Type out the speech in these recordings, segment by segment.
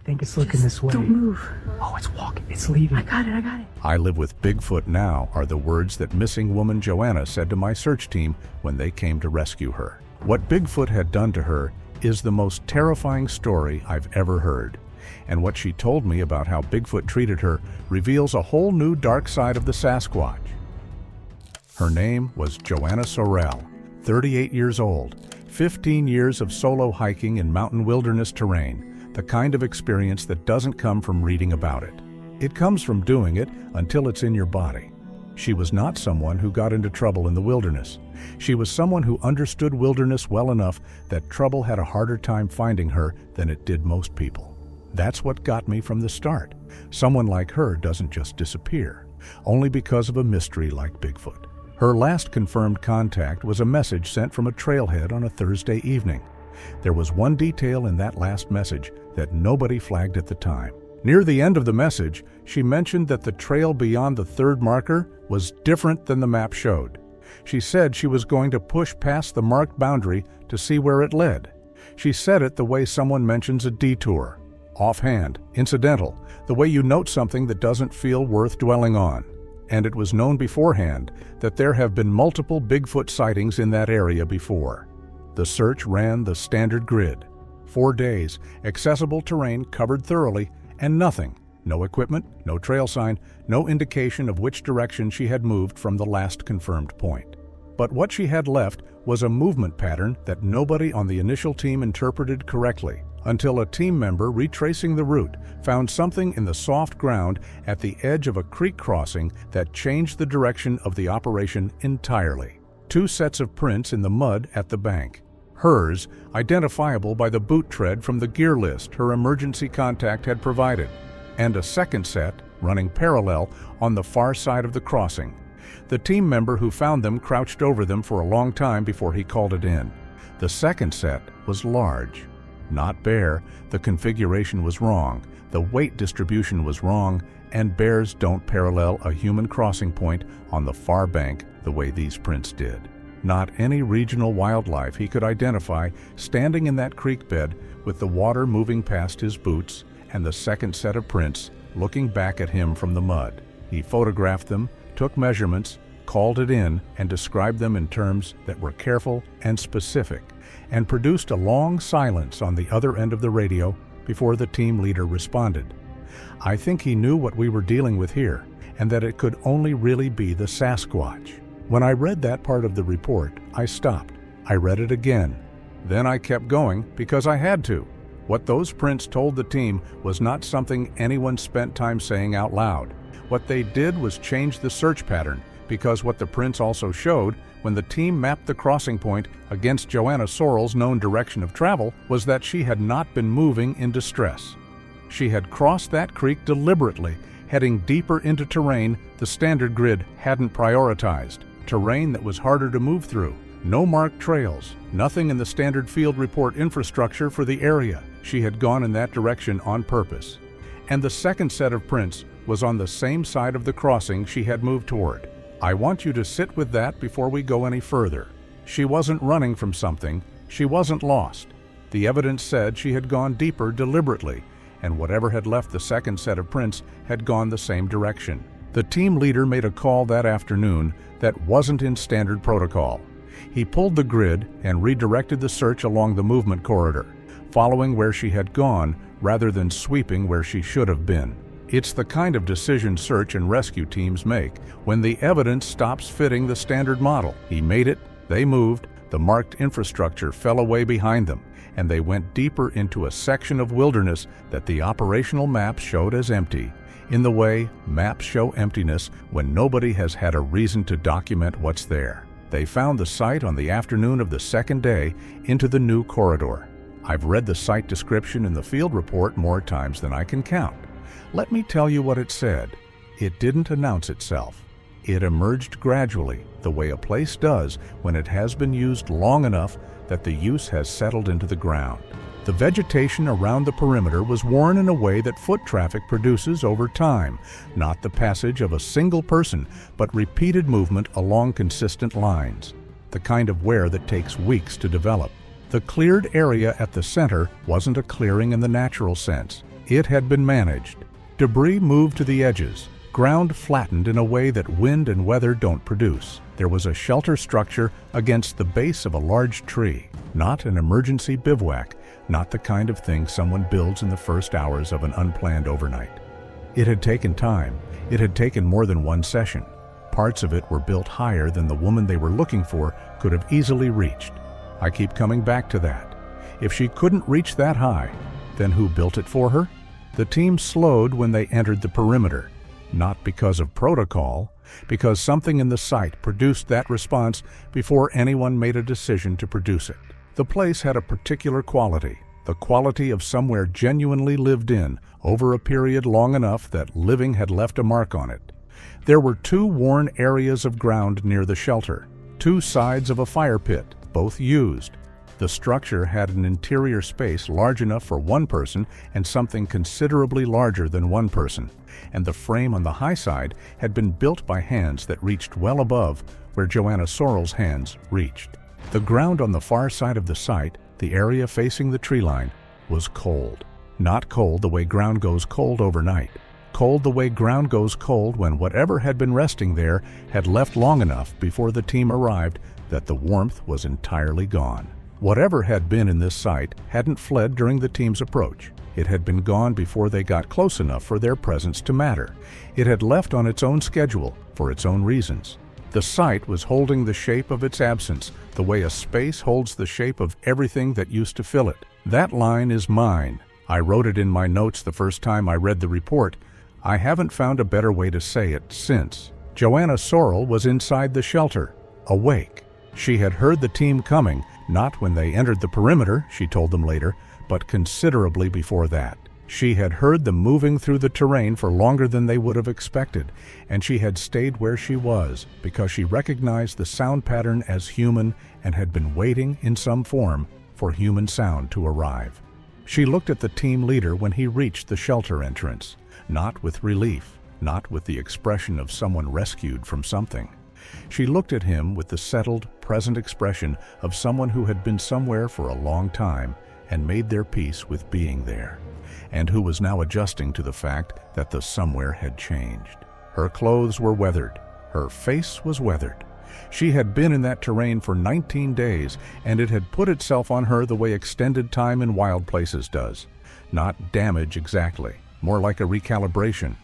think it's looking this way. Don't move. Oh, it's walking. It's leaving. I got it. "I live with Bigfoot now" are the words that missing woman Joanna said to my search team when they came to rescue her. What Bigfoot had done to her is the most terrifying story I've ever heard. And what she told me about how Bigfoot treated her reveals a whole new dark side of the Sasquatch. Her name was Joanna Sorrell, 38 years old, 15 years of solo hiking in mountain wilderness terrain, the kind of experience that doesn't come from reading about it. It comes from doing it until it's in your body. She was not someone who got into trouble in the wilderness. She was someone who understood wilderness well enough that trouble had a harder time finding her than it did most people. That's what got me from the start. Someone like her doesn't just disappear, only because of a mystery like Bigfoot. Her last confirmed contact was a message sent from a trailhead on a Thursday evening. There was one detail in that last message that nobody flagged at the time. Near the end of the message, she mentioned that the trail beyond the third marker was different than the map showed. She said she was going to push past the marked boundary to see where it led. She said it the way someone mentions a detour. Offhand, incidental, the way you note something that doesn't feel worth dwelling on. And it was known beforehand that there have been multiple Bigfoot sightings in that area before. The search ran the standard grid. 4 days, accessible terrain covered thoroughly, and nothing. No equipment, no trail sign, no indication of which direction she had moved from the last confirmed point. But what she had left was a movement pattern that nobody on the initial team interpreted correctly, until a team member retracing the route found something in the soft ground at the edge of a creek crossing that changed the direction of the operation entirely. 2 sets of prints in the mud at the bank. Hers, identifiable by the boot tread from the gear list her emergency contact had provided, and a second set, running parallel, on the far side of the crossing. The team member who found them crouched over them for a long time before he called it in. The second set was large. Not bare, the configuration was wrong, the weight distribution was wrong, and bears don't parallel a human crossing point on the far bank the way these prints did. Not any regional wildlife he could identify standing in that creek bed with the water moving past his boots and the second set of prints looking back at him from the mud. He photographed them, took measurements, called it in, and described them in terms that were careful and specific, and produced a long silence on the other end of the radio before the team leader responded. I think he knew what we were dealing with here, and that it could only really be the Sasquatch. When I read that part of the report, I stopped. I read it again. Then I kept going because I had to. What those prints told the team was not something anyone spent time saying out loud. What they did was change the search pattern, because what the prints also showed when the team mapped the crossing point against Joanna Sorrell's known direction of travel was that she had not been moving in distress. She had crossed that creek deliberately, heading deeper into terrain the standard grid hadn't prioritized, terrain that was harder to move through. No marked trails, nothing in the standard field report infrastructure for the area. She had gone in that direction on purpose. And the second set of prints was on the same side of the crossing she had moved toward. I want you to sit with that before we go any further. She wasn't running from something. She wasn't lost. The evidence said she had gone deeper deliberately, and whatever had left the second set of prints had gone the same direction. The team leader made a call that afternoon that wasn't in standard protocol. He pulled the grid and redirected the search along the movement corridor, following where she had gone rather than sweeping where she should have been. It's the kind of decision search and rescue teams make when the evidence stops fitting the standard model. He made it, they moved, the marked infrastructure fell away behind them, and they went deeper into a section of wilderness that the operational maps showed as empty, in the way maps show emptiness when nobody has had a reason to document what's there. They found the site on the afternoon of the second day into the new corridor. I've read the site description in the field report more times than I can count. Let me tell you what it said. It didn't announce itself. It emerged gradually, the way a place does when it has been used long enough that the use has settled into the ground. The vegetation around the perimeter was worn in a way that foot traffic produces over time, not the passage of a single person, but repeated movement along consistent lines, the kind of wear that takes weeks to develop. The cleared area at the center wasn't a clearing in the natural sense. It had been managed. Debris moved to the edges, ground flattened in a way that wind and weather don't produce. There was a shelter structure against the base of a large tree, not an emergency bivouac, not the kind of thing someone builds in the first hours of an unplanned overnight. It had taken time. It had taken more than one session. Parts of it were built higher than the woman they were looking for could have easily reached. I keep coming back to that. If she couldn't reach that high, then who built it for her? The team slowed when they entered the perimeter, not because of protocol, because something in the site produced that response before anyone made a decision to produce it. The place had a particular quality, the quality of somewhere genuinely lived in over a period long enough that living had left a mark on it. There were 2 worn areas of ground near the shelter, 2 sides of a fire pit, both used. The structure had an interior space large enough for one person and something considerably larger than one person, and the frame on the high side had been built by hands that reached well above where Joanna Sorrell's hands reached. The ground on the far side of the site, the area facing the tree line, was cold. Not cold the way ground goes cold overnight. Cold the way ground goes cold when whatever had been resting there had left long enough before the team arrived that the warmth was entirely gone. Whatever had been in this site hadn't fled during the team's approach. It had been gone before they got close enough for their presence to matter. It had left on its own schedule, for its own reasons. The site was holding the shape of its absence, the way a space holds the shape of everything that used to fill it. That line is mine. I wrote it in my notes the first time I read the report. I haven't found a better way to say it since. Joanna Sorrell was inside the shelter, awake. She had heard the team coming, not when they entered the perimeter, she told them later, but considerably before that. She had heard them moving through the terrain for longer than they would have expected, and she had stayed where she was because she recognized the sound pattern as human and had been waiting in some form for human sound to arrive. She looked at the team leader when he reached the shelter entrance, not with relief, not with the expression of someone rescued from something. She looked at him with the settled, present expression of someone who had been somewhere for a long time and made their peace with being there, and who was now adjusting to the fact that the somewhere had changed. Her clothes were weathered. Her face was weathered. She had been in that terrain for 19 days, and it had put itself on her the way extended time in wild places does. Not damage exactly, more like a recalibration.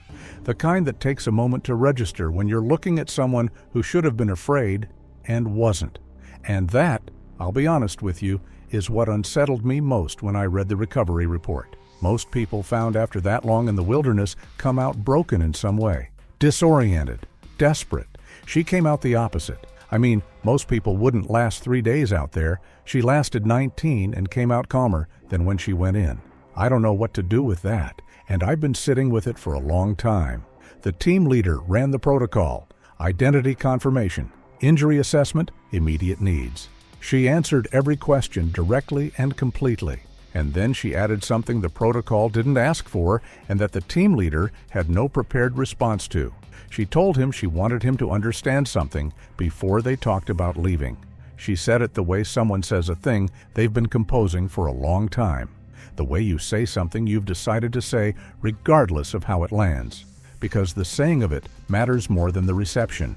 The kind that takes a moment to register when you're looking at someone who should have been afraid and wasn't. And that, I'll be honest with you, is what unsettled me most when I read the recovery report. Most people found after that long in the wilderness come out broken in some way, disoriented, desperate. She came out the opposite. I mean, most people wouldn't last 3 days out there. She lasted 19 and came out calmer than when she went in. I don't know what to do with that, and I've been sitting with it for a long time. The team leader ran the protocol, identity confirmation, injury assessment, immediate needs. She answered every question directly and completely, and then she added something the protocol didn't ask for and that the team leader had no prepared response to. She told him she wanted him to understand something before they talked about leaving. She said it the way someone says a thing they've been composing for a long time. The way you say something you've decided to say regardless of how it lands, because the saying of it matters more than the reception.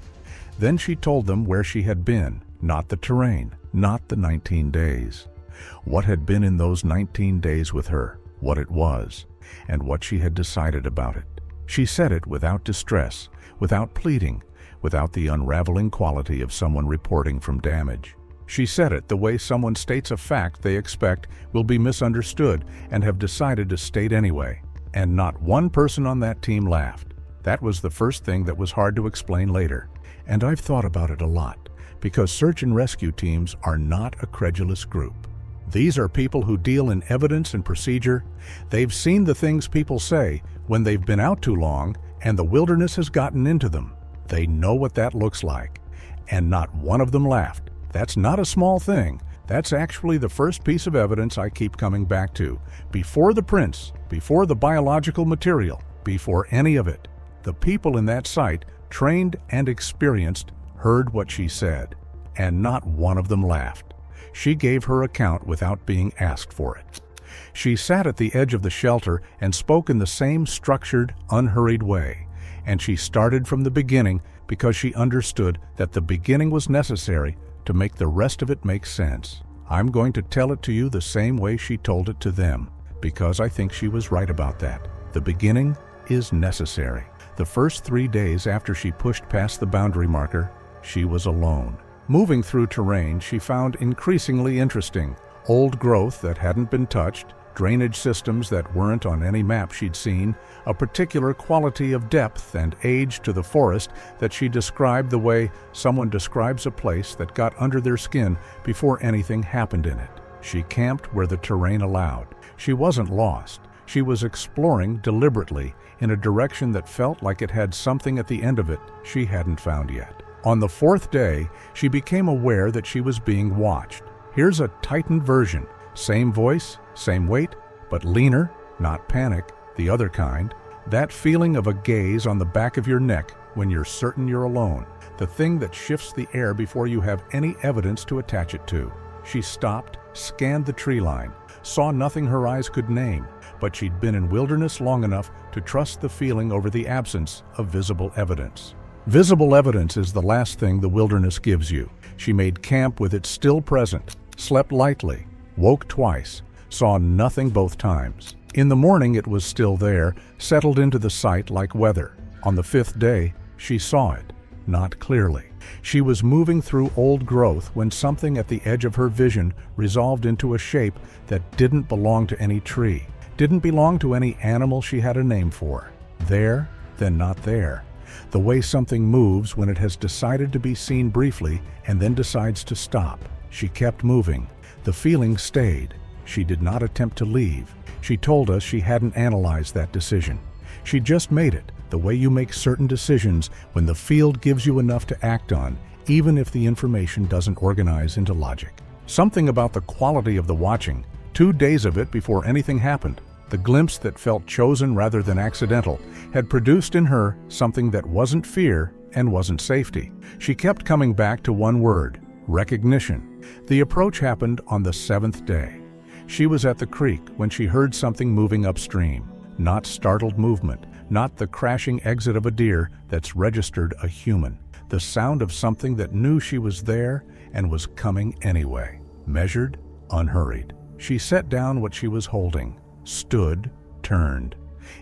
Then she told them where she had been, not the terrain, not the 19 days. What had been in those 19 days with her, what it was, and what she had decided about it. She said it without distress, without pleading, without the unraveling quality of someone reporting from damage. She said it the way someone states a fact they expect will be misunderstood and have decided to state anyway. And not one person on that team laughed. That was the first thing that was hard to explain later. And I've thought about it a lot, because search and rescue teams are not a credulous group. These are people who deal in evidence and procedure. They've seen the things people say when they've been out too long and the wilderness has gotten into them. They know what that looks like. And not one of them laughed. That's not a small thing. That's actually the first piece of evidence I keep coming back to. Before the prints, before the biological material, before any of it, the people in that site, trained and experienced, heard what she said. And not one of them laughed. She gave her account without being asked for it. She sat at the edge of the shelter and spoke in the same structured, unhurried way. And she started from the beginning because she understood that the beginning was necessary to make the rest of it make sense. I'm going to tell it to you the same way she told it to them, because I think she was right about that. The beginning is necessary. The first 3 days after she pushed past the boundary marker, she was alone. Moving through terrain she found increasingly interesting. Old growth that hadn't been touched, drainage systems that weren't on any map she'd seen, a particular quality of depth and age to the forest that she described the way someone describes a place that got under their skin before anything happened in it. She camped where the terrain allowed. She wasn't lost. She was exploring deliberately in a direction that felt like it had something at the end of it she hadn't found yet. On the 4th day, she became aware that she was being watched. Here's a tightened version. Same voice, same weight, but leaner, not panic, the other kind. That feeling of a gaze on the back of your neck when you're certain you're alone. The thing that shifts the air before you have any evidence to attach it to. She stopped, scanned the tree line, saw nothing her eyes could name, but she'd been in wilderness long enough to trust the feeling over the absence of visible evidence. Visible evidence is the last thing the wilderness gives you. She made camp with it still present, slept lightly, woke twice, saw nothing both times. In the morning it was still there, settled into the sight like weather. On the 5th day, she saw it, not clearly. She was moving through old growth when something at the edge of her vision resolved into a shape that didn't belong to any tree, didn't belong to any animal she had a name for. There, then not there. The way something moves when it has decided to be seen briefly and then decides to stop. She kept moving. The feeling stayed. She did not attempt to leave. She told us she hadn't analyzed that decision. She just made it, the way you make certain decisions when the field gives you enough to act on, even if the information doesn't organize into logic. Something about the quality of the watching, 2 days of it before anything happened, the glimpse that felt chosen rather than accidental, had produced in her something that wasn't fear and wasn't safety. She kept coming back to one word: recognition. The approach happened on the 7th day. She was at the creek when she heard something moving upstream. Not startled movement, not the crashing exit of a deer that's registered a human. The sound of something that knew she was there and was coming anyway. Measured, unhurried. She set down what she was holding, stood, turned.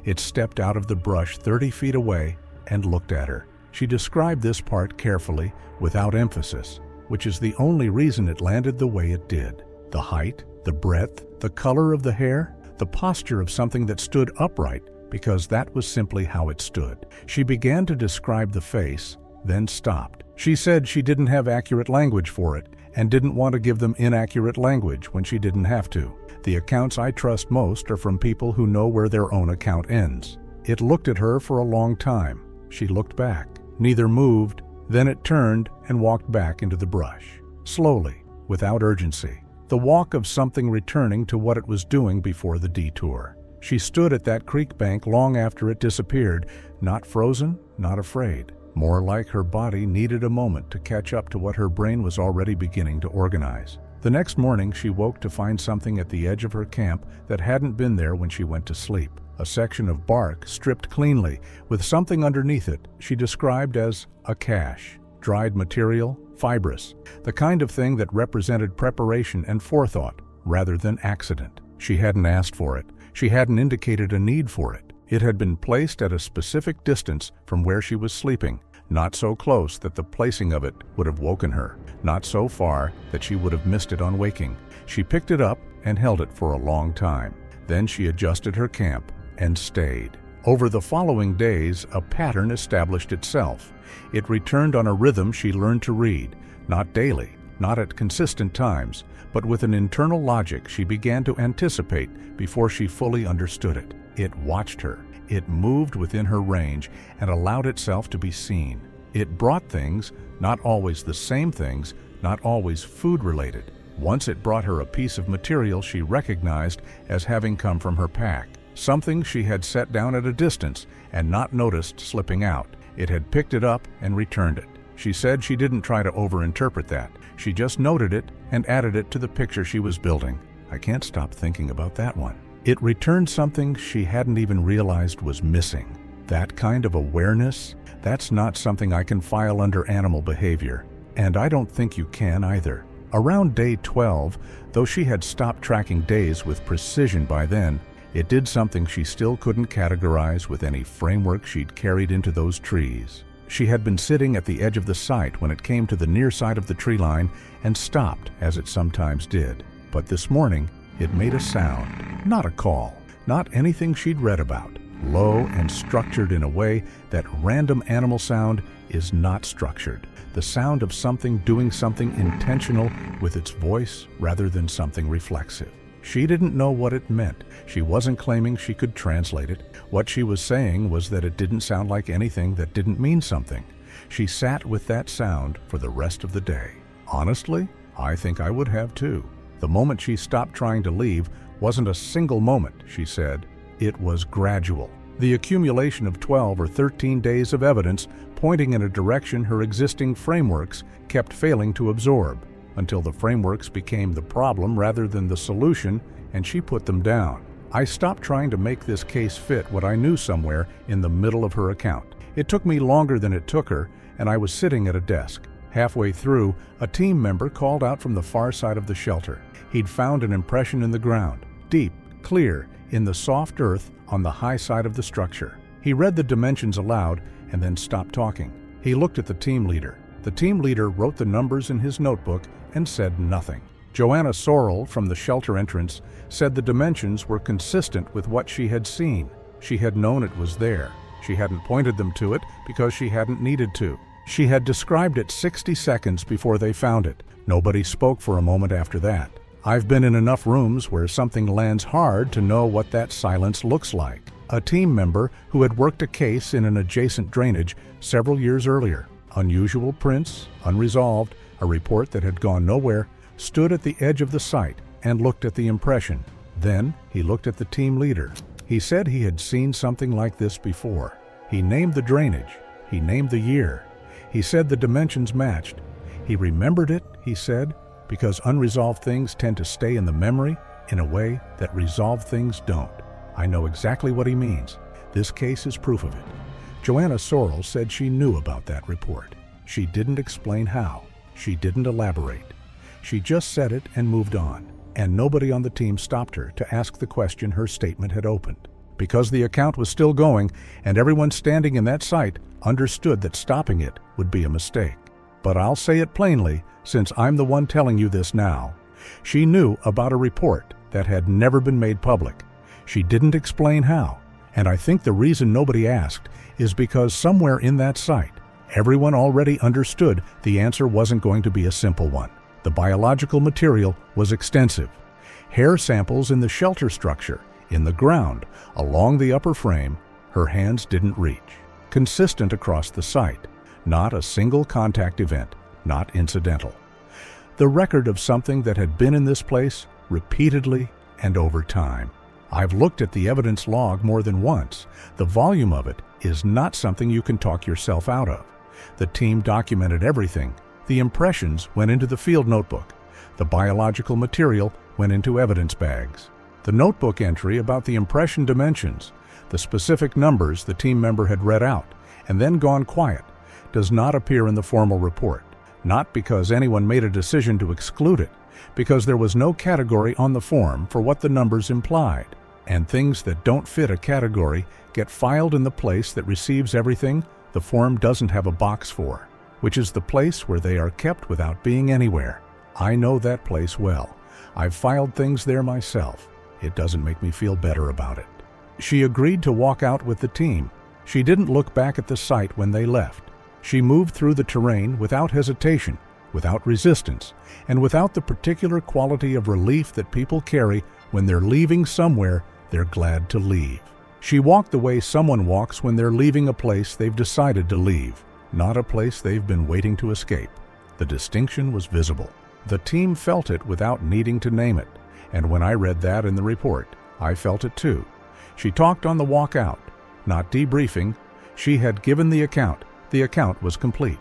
It stepped out of the brush 30 feet away and looked at her. She described this part carefully, without emphasis, which is the only reason it landed the way it did. The height, the breadth, the color of the hair, the posture of something that stood upright, because that was simply how it stood. She began to describe the face, then stopped. She said she didn't have accurate language for it, and didn't want to give them inaccurate language when she didn't have to. The accounts I trust most are from people who know where their own account ends. It looked at her for a long time. She looked back. Neither moved. Then it turned and walked back into the brush. Slowly, without urgency. The walk of something returning to what it was doing before the detour. She stood at that creek bank long after it disappeared, not frozen, not afraid. More like her body needed a moment to catch up to what her brain was already beginning to organize. The next morning, she woke to find something at the edge of her camp that hadn't been there when she went to sleep. A section of bark stripped cleanly, with something underneath it she described as a cache. Dried material, fibrous, the kind of thing that represented preparation and forethought rather than accident. She hadn't asked for it. She hadn't indicated a need for it. It had been placed at a specific distance from where she was sleeping, not so close that the placing of it would have woken her, not so far that she would have missed it on waking. She picked it up and held it for a long time. Then she adjusted her camp and stayed. Over the following days, a pattern established itself. It returned on a rhythm she learned to read, not daily, not at consistent times, but with an internal logic she began to anticipate before she fully understood it. It watched her. It moved within her range and allowed itself to be seen. It brought things, not always the same things, not always food-related. Once it brought her a piece of material she recognized as having come from her pack, something she had set down at a distance and not noticed slipping out. It had picked it up and returned it. She said she didn't try to overinterpret that. She just noted it and added it to the picture she was building. I can't stop thinking about that one. It returned something she hadn't even realized was missing. That kind of awareness, that's not something I can file under animal behavior. And I don't think you can either. Around day 12, though she had stopped tracking days with precision by then, it did something she still couldn't categorize with any framework she'd carried into those trees. She had been sitting at the edge of the site when it came to the near side of the tree line and stopped, as it sometimes did. But this morning, it made a sound, not a call, not anything she'd read about. Low and structured in a way that random animal sound is not structured. The sound of something doing something intentional with its voice rather than something reflexive. She didn't know what it meant. She wasn't claiming she could translate it. What she was saying was that it didn't sound like anything that didn't mean something. She sat with that sound for the rest of the day. Honestly, I think I would have too. The moment she stopped trying to leave wasn't a single moment, she said. It was gradual. The accumulation of 12 or 13 days of evidence pointing in a direction her existing frameworks kept failing to absorb, until the frameworks became the problem rather than the solution, and she put them down. I stopped trying to make this case fit what I knew somewhere in the middle of her account. It took me longer than it took her, and I was sitting at a desk. Halfway through, a team member called out from the far side of the shelter. He'd found an impression in the ground, deep, clear, in the soft earth on the high side of the structure. He read the dimensions aloud and then stopped talking. He looked at the team leader. The team leader wrote the numbers in his notebook and said nothing. Joanna Sorrell from the shelter entrance said the dimensions were consistent with what she had seen. She had known it was there. She hadn't pointed them to it because she hadn't needed to. She had described it 60 seconds before they found it. Nobody spoke for a moment after that. I've been in enough rooms where something lands hard to know what that silence looks like. A team member who had worked a case in an adjacent drainage several years earlier. Unusual prints, unresolved, a report that had gone nowhere, stood at the edge of the site and looked at the impression. Then he looked at the team leader. He said he had seen something like this before. He named the drainage. He named the year. He said the dimensions matched. He remembered it, he said, because unresolved things tend to stay in the memory in a way that resolved things don't. I know exactly what he means. This case is proof of it. Joanna Sorrell said she knew about that report. She didn't explain how. She didn't elaborate. She just said it and moved on, and nobody on the team stopped her to ask the question her statement had opened. Because the account was still going, and everyone standing in that site understood that stopping it would be a mistake. But I'll say it plainly, since I'm the one telling you this now. She knew about a report that had never been made public. She didn't explain how, and I think the reason nobody asked is because somewhere in that site, everyone already understood the answer wasn't going to be a simple one. The biological material was extensive. Hair samples in the shelter structure, in the ground, along the upper frame, her hands didn't reach. Consistent across the site, not a single contact event, not incidental. The record of something that had been in this place repeatedly and over time. I've looked at the evidence log more than once. The volume of it is not something you can talk yourself out of. The team documented everything. The impressions went into the field notebook. The biological material went into evidence bags. The notebook entry about the impression dimensions, the specific numbers the team member had read out and then gone quiet, does not appear in the formal report. Not because anyone made a decision to exclude it, because there was no category on the form for what the numbers implied. And things that don't fit a category get filed in the place that receives everything the form doesn't have a box for, which is the place where they are kept without being anywhere. I know that place well. I've filed things there myself. It doesn't make me feel better about it. She agreed to walk out with the team. She didn't look back at the site when they left. She moved through the terrain without hesitation, without resistance, and without the particular quality of relief that people carry when they're leaving somewhere they're glad to leave. She walked the way someone walks when they're leaving a place they've decided to leave, not a place they've been waiting to escape. The distinction was visible. The team felt it without needing to name it, and when I read that in the report, I felt it too. She talked on the walk out, not debriefing. She had given the account. The account was complete.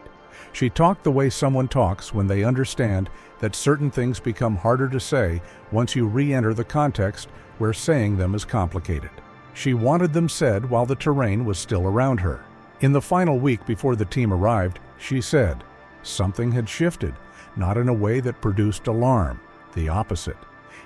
She talked the way someone talks when they understand that certain things become harder to say once you re-enter the context where saying them is complicated. She wanted them said while the terrain was still around her. In the final week before the team arrived, she said, something had shifted, not in a way that produced alarm, the opposite.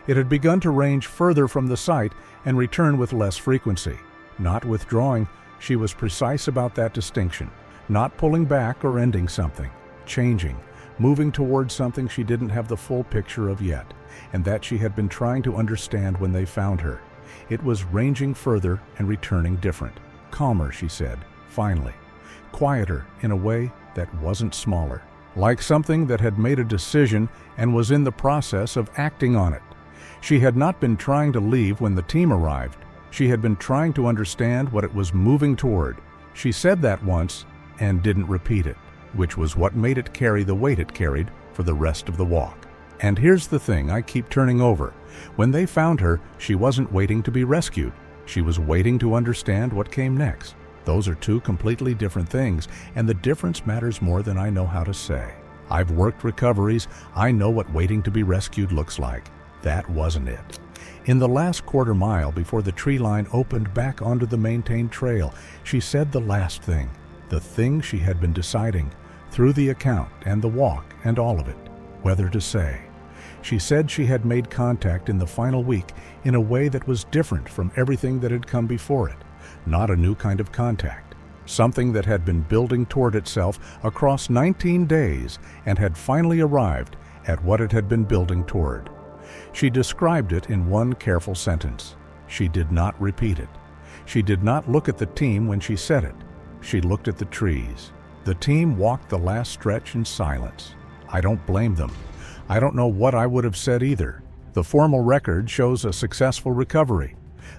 It had begun to range further from the site and return with less frequency. Not withdrawing, she was precise about that distinction. Not pulling back or ending something, changing, moving towards something she didn't have the full picture of yet, and that she had been trying to understand when they found her. It was ranging further and returning different. Calmer, she said, finally. Quieter in a way that wasn't smaller. Like something that had made a decision and was in the process of acting on it. She had not been trying to leave when the team arrived. She had been trying to understand what it was moving toward. She said that once and didn't repeat it, which was what made it carry the weight it carried for the rest of the walk. And here's the thing I keep turning over. When they found her, she wasn't waiting to be rescued. She was waiting to understand what came next. Those are two completely different things, and the difference matters more than I know how to say. I've worked recoveries. I know what waiting to be rescued looks like. That wasn't it. In the last quarter mile before the tree line opened back onto the maintained trail, she said the last thing, the thing she had been deciding through the account and the walk and all of it, whether to say. She said she had made contact in the final week in a way that was different from everything that had come before it, not a new kind of contact, something that had been building toward itself across 19 days and had finally arrived at what it had been building toward. She described it in one careful sentence. She did not repeat it. She did not look at the team when she said it. She looked at the trees. The team walked the last stretch in silence. I don't blame them. I don't know what I would have said either. The formal record shows a successful recovery.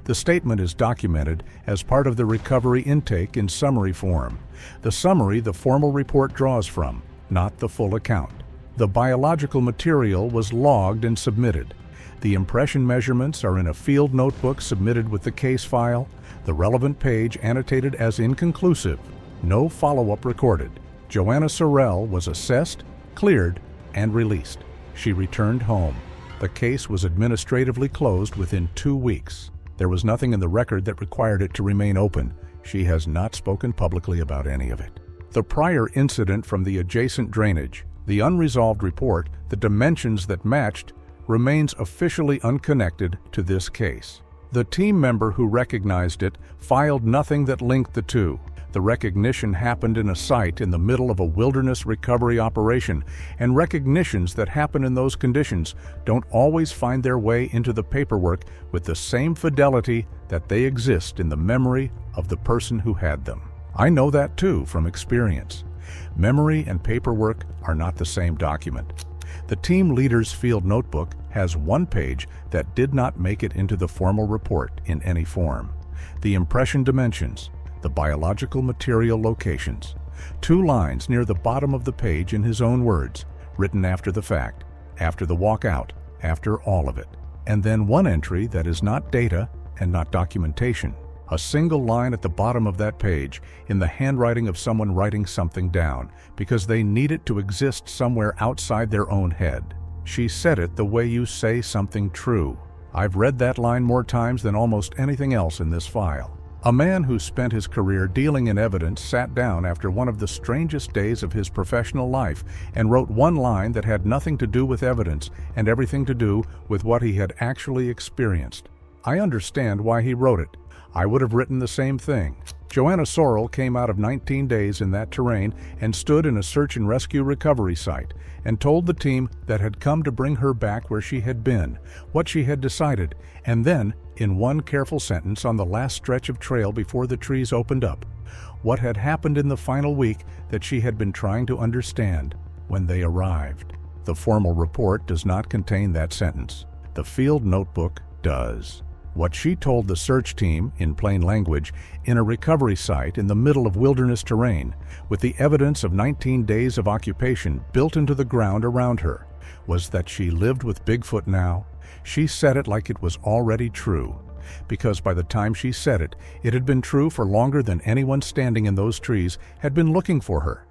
The statement is documented as part of the recovery intake in summary form. The summary the formal report draws from, not the full account. The biological material was logged and submitted. The impression measurements are in a field notebook submitted with the case file, the relevant page annotated as inconclusive. No follow-up recorded. Joanna Sorrell was assessed, cleared, and released. She returned home. The case was administratively closed within 2 weeks. There was nothing in the record that required it to remain open. She has not spoken publicly about any of it. The prior incident from the adjacent drainage, the unresolved report, the dimensions that matched, remains officially unconnected to this case. The team member who recognized it filed nothing that linked the two. The recognition happened in a site in the middle of a wilderness recovery operation, and recognitions that happen in those conditions don't always find their way into the paperwork with the same fidelity that they exist in the memory of the person who had them. I know that too from experience. Memory and paperwork are not the same document. The team leader's field notebook has one page that did not make it into the formal report in any form. The impression dimensions, the biological material locations. 2 lines near the bottom of the page in his own words, written after the fact, after the walkout, after all of it. And then one entry that is not data and not documentation. A single line at the bottom of that page in the handwriting of someone writing something down because they need it to exist somewhere outside their own head. She said it the way you say something true. I've read that line more times than almost anything else in this file. A man who spent his career dealing in evidence sat down after one of the strangest days of his professional life and wrote one line that had nothing to do with evidence and everything to do with what he had actually experienced. I understand why he wrote it. I would have written the same thing. Joanna Sorrell came out of 19 days in that terrain and stood in a search and rescue recovery site and told the team that had come to bring her back where she had been, what she had decided, and then, in one careful sentence on the last stretch of trail before the trees opened up, what had happened in the final week that she had been trying to understand when they arrived. The formal report does not contain that sentence. The field notebook does. What she told the search team, in plain language, in a recovery site in the middle of wilderness terrain, with the evidence of 19 days of occupation built into the ground around her, was that she lived with Bigfoot now. She said it like it was already true, because by the time she said it, it had been true for longer than anyone standing in those trees had been looking for her.